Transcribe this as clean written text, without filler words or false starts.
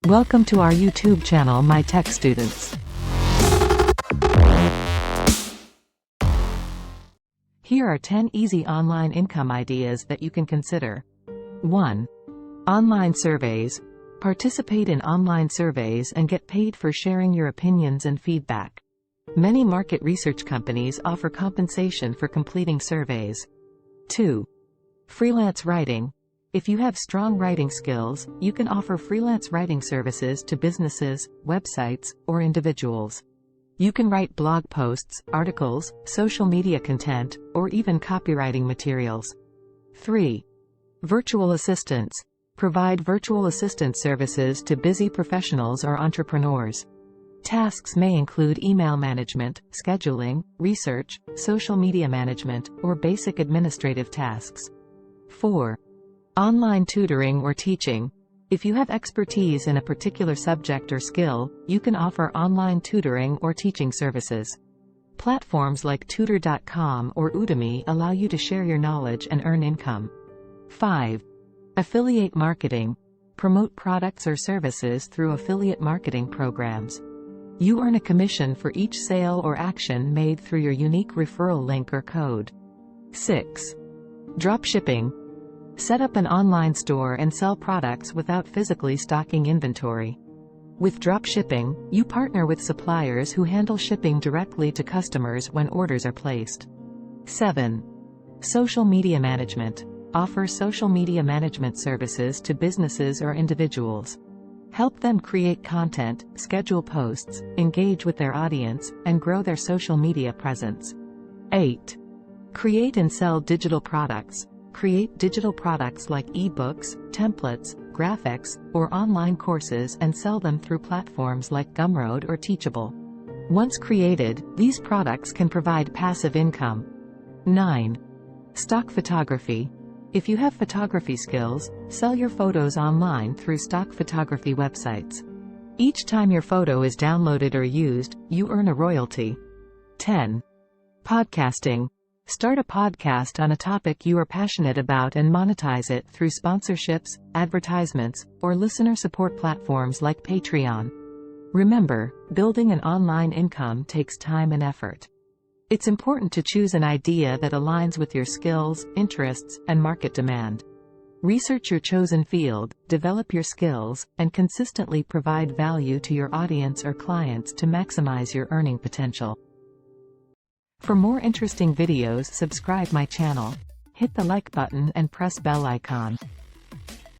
Welcome to our YouTube channel, My Tech Students. Here are 10 easy online income ideas that you can consider. 1. Online surveys. Participate in online surveys and get paid for sharing your opinions and feedback. Many market research companies offer compensation for completing surveys. 2. Freelance writing. If you have strong writing skills, you can offer freelance writing services to businesses, websites, or individuals. You can write blog posts, articles, social media content, or even copywriting materials. 3. Virtual assistants. Provide virtual assistant services to busy professionals or entrepreneurs. Tasks may include email management, scheduling, research, social media management, or basic administrative tasks. 4. Online tutoring or teaching. If you have expertise in a particular subject or skill, you can offer online tutoring or teaching services. Platforms like Tutor.com or Udemy allow you to share your knowledge and earn income. 5. Affiliate marketing. Promote products or services through affiliate marketing programs. You earn a commission for each sale or action made through your unique referral link or code. 6. Dropshipping. Set up an online store and sell products without physically stocking inventory. With dropshipping, you partner with suppliers who handle shipping directly to customers when orders are placed. 7. Social media management. Offer social media management services to businesses or individuals. Help them create content, schedule posts, engage with their audience, and grow their social media presence. 8. Create and sell digital products. Create digital products like ebooks, templates, graphics, or online courses and sell them through platforms like Gumroad or Teachable. Once created, these products can provide passive income. 9. Stock photography. If you have photography skills, sell your photos online through stock photography websites. Each time your photo is downloaded or used, you earn a royalty. 10. Podcasting. Start a podcast on a topic you are passionate about and monetize it through sponsorships, advertisements, or listener support platforms like Patreon. Remember, building an online income takes time and effort. It's important to choose an idea that aligns with your skills, interests, and market demand. Research your chosen field, develop your skills, and consistently provide value to your audience or clients to maximize your earning potential. For more interesting videos, subscribe my channel. Hit the like button and press bell icon.